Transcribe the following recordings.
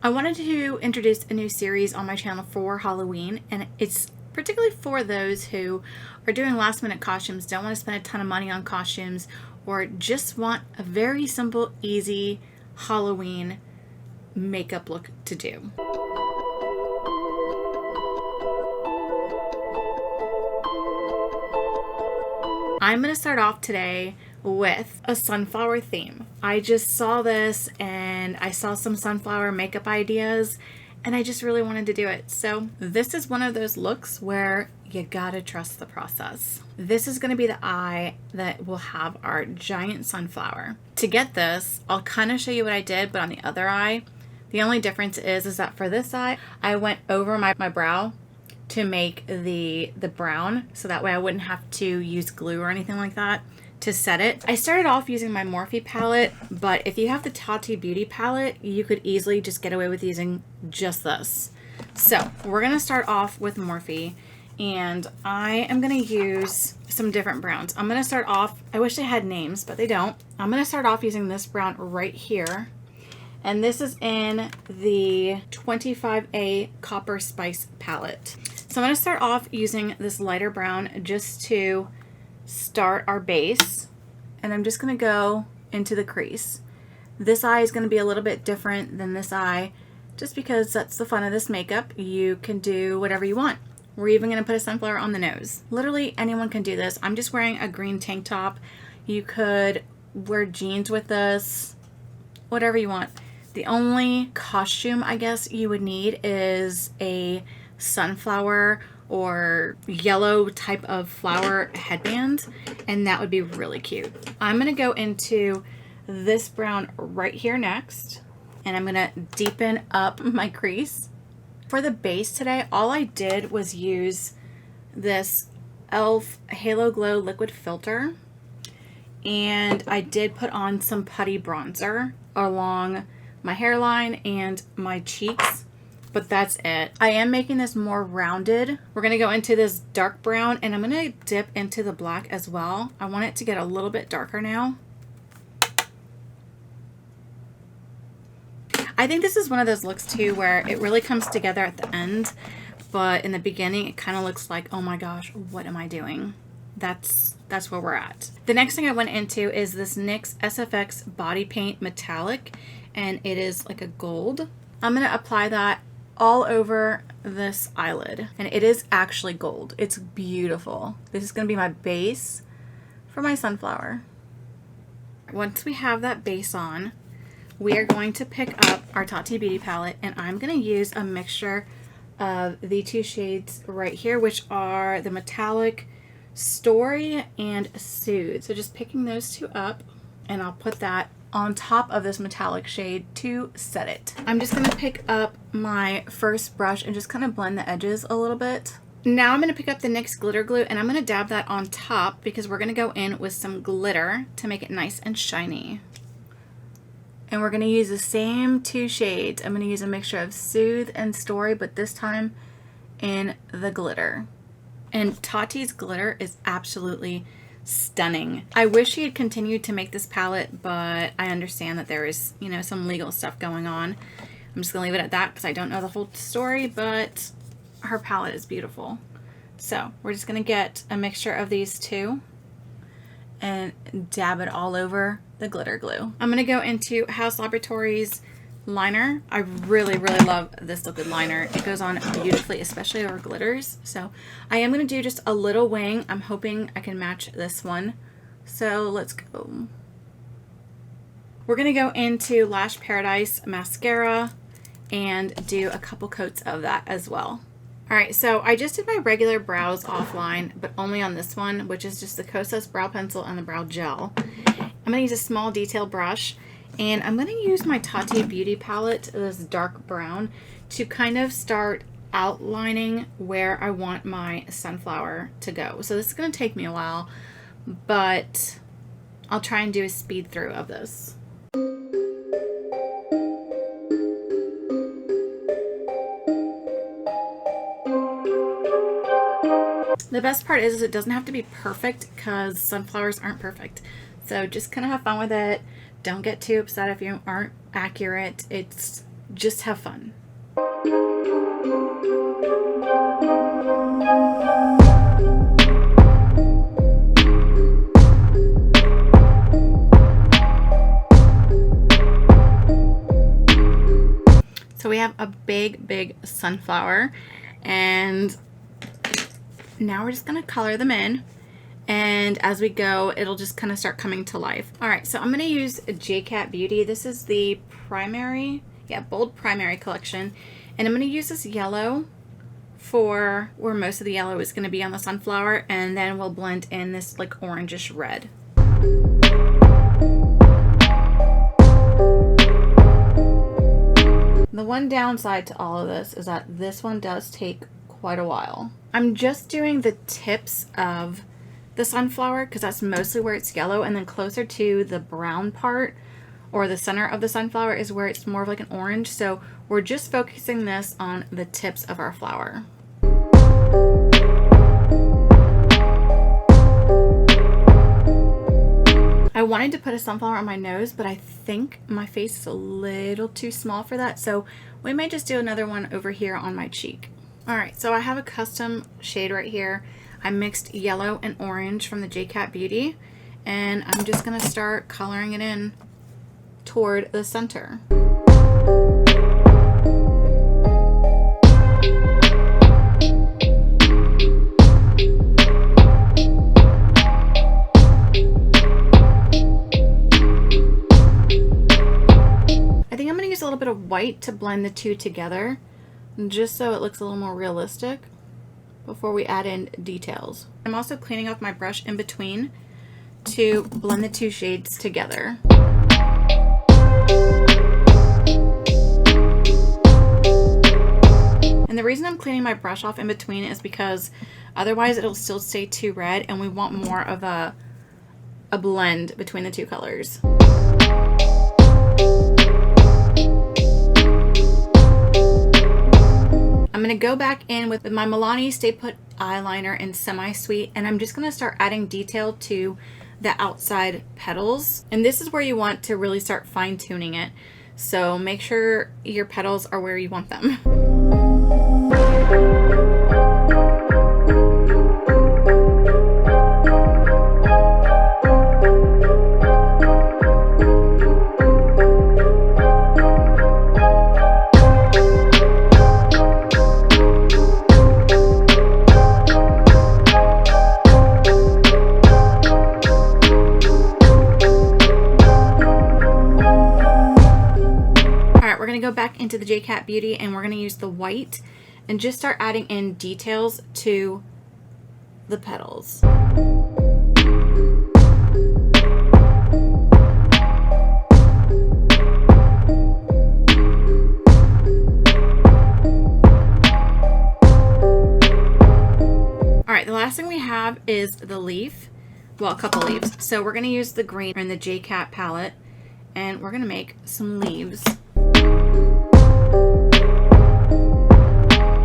I wanted to introduce a new series on my channel for Halloween, and it's particularly for those who are doing last minute costumes, don't want to spend a ton of money on costumes, or just want a very simple, easy Halloween makeup look to do. I'm going to start off today with a sunflower theme. I just saw this and I saw some sunflower makeup ideas and I just really wanted to do it. So this is one of those looks where you gotta trust the process. This is gonna be the eye that will have our giant sunflower. To get this, I'll kind of show you what I did, but on the other eye, the only difference is that for this eye, I went over my brow to make the brown, so that way I wouldn't have to use glue or anything like that to set it. I started off using my Morphe palette, but if you have the Tati Beauty palette, you could easily just get away with using just this. So we're gonna start off with Morphe, and I am gonna use some different browns. I'm gonna start off, I wish they had names, but they don't. I'm gonna start off using this brown right here. And this is in the 25A Copper Spice palette. So I'm going to start off using this lighter brown just to start our base. And I'm just going to go into the crease. This eye is going to be a little bit different than this eye, just because that's the fun of this makeup. You can do whatever you want. We're even going to put a sunflower on the nose. Literally anyone can do this. I'm just wearing a green tank top. You could wear jeans with this, whatever you want. The only costume I guess you would need is a sunflower or yellow type of flower headband, and that would be really cute. I'm gonna go into this brown right here next, and I'm gonna deepen up my crease. For the base today, all I did was use this e.l.f. Halo Glow liquid filter, and I did put on some putty bronzer along my hairline and my cheeks, but that's it. I am making this more rounded. We're gonna go into this dark brown, and I'm gonna dip into the black as well. I want it to get a little bit darker now. I think this is one of those looks too where it really comes together at the end, but in the beginning it kind of looks like, oh my gosh, what am I doing? That's where we're at. The next thing I went into is this NYX SFX Body Paint Metallic, and it is like a gold. I'm gonna apply that all over this eyelid, and it is actually gold. It's beautiful. This is gonna be my base for my sunflower. Once we have that base on, we are going to pick up our Tati Beauty palette, and I'm gonna use a mixture of the two shades right here, which are the Metallic Story and Soothe. So just picking those two up, and I'll put that on top of this metallic shade to set it. I'm just gonna pick up my first brush and just kind of blend the edges a little bit. Now I'm gonna pick up the NYX glitter glue, and I'm gonna dab that on top because we're gonna go in with some glitter to make it nice and shiny. And we're gonna use the same two shades. I'm gonna use a mixture of Soothe and Story, but this time in the glitter. And Tati's glitter is absolutely stunning. I wish she had continued to make this palette, but I understand that there is, you know, some legal stuff going on. I'm just gonna leave it at that because I don't know the whole story, but her palette is beautiful. So we're just gonna get a mixture of these two and dab it all over the glitter glue. I'm gonna go into Haus Laboratories liner. I really love this liquid liner. It goes on beautifully, especially over glitters. So I am going to do just a little wing. I'm hoping I can match this one. So let's go. We're going to go into Lash Paradise mascara and do a couple coats of that as well. Alright, so I just did my regular brows offline, but only on this one, which is just the Kosas brow pencil and the brow gel. I'm going to use a small detail brush, and I'm going to use my Tati Beauty palette, this dark brown, to kind of start outlining where I want my sunflower to go. So this is going to take me a while, but I'll try and do a speed through of this. The best part is it doesn't have to be perfect because sunflowers aren't perfect. So just kind of have fun with it. Don't get too upset if you aren't accurate. It's just have fun. So we have a big sunflower, and now we're just gonna color them in, and as we go it'll just kind of start coming to life. All right, so I'm gonna use JCat Beauty. This is the primary, bold primary collection, and I'm gonna use this yellow for where most of the yellow is gonna be on the sunflower, and then we'll blend in this like orangish red. The one downside to all of this is that this one does take quite a while. I'm just doing the tips of the sunflower because that's mostly where it's yellow, and then closer to the brown part or the center of the sunflower is where it's more of like an orange. So we're just focusing this on the tips of our flower. I wanted to put a sunflower on my nose, but I think my face is a little too small for that, so we may just do another one over here on my cheek. Alright, so I have a custom shade right here. I mixed yellow and orange from the JCat Beauty, and I'm just going to start coloring it in toward the center. A little bit of white to blend the two together, just so it looks a little more realistic before we add in details. I'm also cleaning off my brush in between to blend the two shades together. And the reason I'm cleaning my brush off in between is because otherwise it'll still stay too red, and we want more of a blend between the two colors. I'm going to go back in with my Milani Stay Put eyeliner in Semi Sweet, and I'm just going to start adding detail to the outside petals. And this is where you want to really start fine tuning it. So make sure your petals are where you want them. Go back into the JCat Beauty, and we're going to use the white and just start adding in details to the petals. Alright, the last thing we have is the leaf. Well, a couple leaves. So we're going to use the green in the JCat palette, and we're going to make some leaves.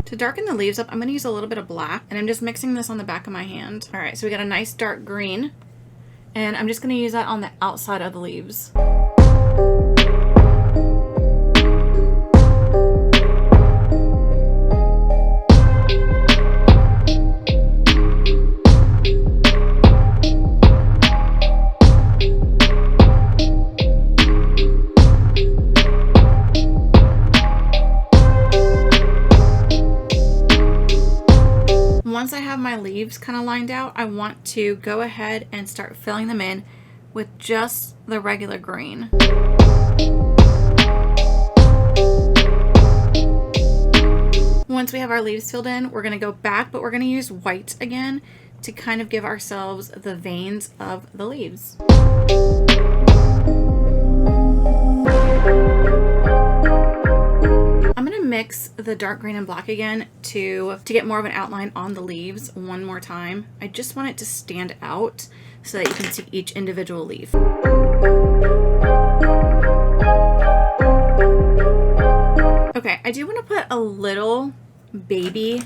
To darken the leaves up, I'm going to use a little bit of black, and I'm just mixing this on the back of my hand. Alright, so we got a nice dark green, and I'm just going to use that on the outside of the leaves. Once I have my leaves kind of lined out, I want to go ahead and start filling them in with just the regular green. Once we have our leaves filled in, we're going to go back, but we're going to use white again to kind of give ourselves the veins of the leaves. I'm going to mix the dark green and black again to get more of an outline on the leaves one more time. I just want it to stand out so that you can see each individual leaf. Okay, I do want to put a little baby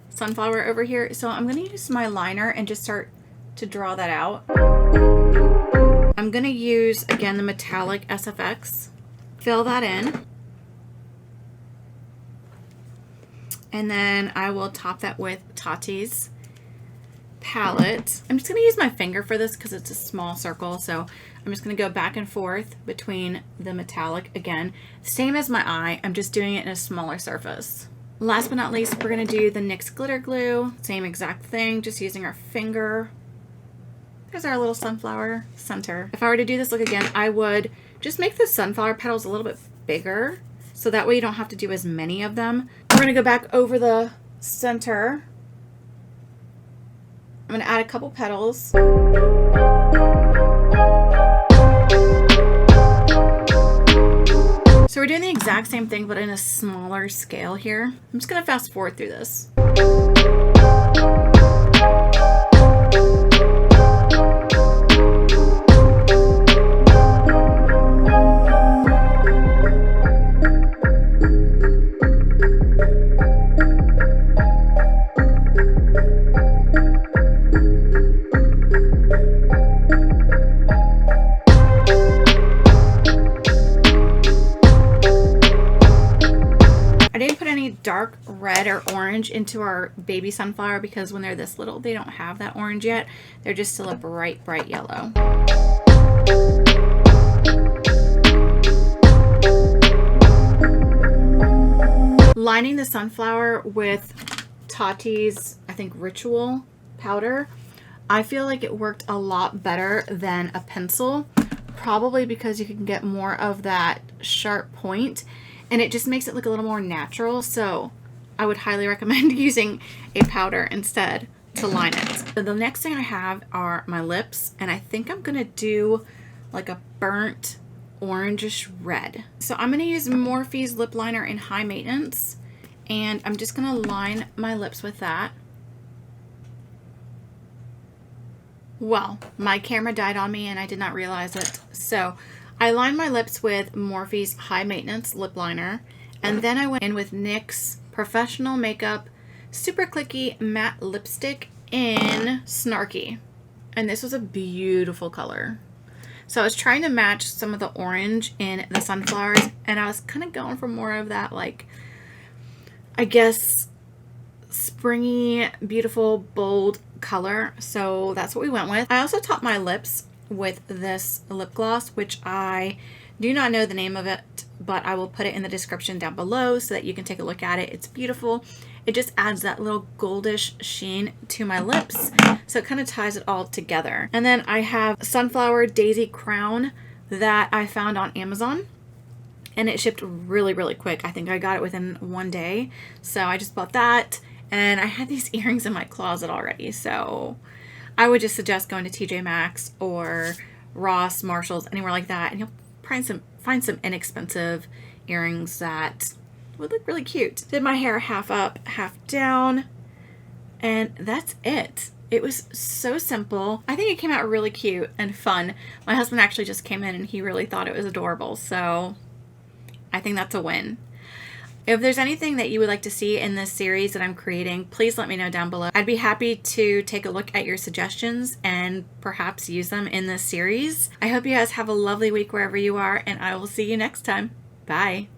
sunflower over here, so I'm going to use my liner and just start to draw that out. I'm going to use, again, the metallic SFX. Fill that in. And then I will top that with Tati's palette. I'm just going to use my finger for this because it's a small circle. So I'm just going to go back and forth between the metallic again. Same as my eye. I'm just doing it in a smaller surface. Last but not least, we're going to do the NYX glitter glue. Same exact thing, just using our finger. There's our little sunflower center. If I were to do this look again, I would just make the sunflower petals a little bit bigger, so that way you don't have to do as many of them. We're going to go back over the center. I'm going to add a couple petals. So we're doing the exact same thing, but in a smaller scale here. I'm just going to fast forward through this. Dark red or orange into our baby sunflower because when they're this little, they don't have that orange yet. They're just still a bright yellow. Lining the sunflower with Tati's, I think, Ritual powder. I feel like it worked a lot better than a pencil, probably because you can get more of that sharp point. And it just makes it look a little more natural. So I would highly recommend using a powder instead to line it. So the next thing I have are my lips. And I think I'm going to do like a burnt orangish red. So I'm going to use Morphe's lip liner in High Maintenance. And I'm just going to line my lips with that. Well, my camera died on me and I did not realize it. So I lined my lips with Morphe's High Maintenance lip liner, and then I went in with NYX Professional Makeup Super Clicky Matte Lipstick in Snarky. And this was a beautiful color. So I was trying to match some of the orange in the sunflowers, and I was kind of going for more of that, like, I guess, springy, beautiful, bold color. So that's what we went with. I also topped my lips with this lip gloss, which I do not know the name of it, but I will put it in the description down below so that you can take a look at it. It's beautiful. It just adds that little goldish sheen to my lips, so it kind of ties it all together. And then I have Sunflower Daisy Crown that I found on Amazon, and it shipped really quick. I think I got it within one day, so I just bought that. And I had these earrings in my closet already, so I would just suggest going to TJ Maxx or Ross, Marshalls, anywhere like that, and you'll find some inexpensive earrings that would look really cute. Did my hair half up, half down, and that's it. It was so simple. I think it came out really cute and fun. My husband actually just came in and he really thought it was adorable, so I think that's a win. If there's anything that you would like to see in this series that I'm creating, please let me know down below. I'd be happy to take a look at your suggestions and perhaps use them in this series. I hope you guys have a lovely week wherever you are, and I will see you next time. Bye.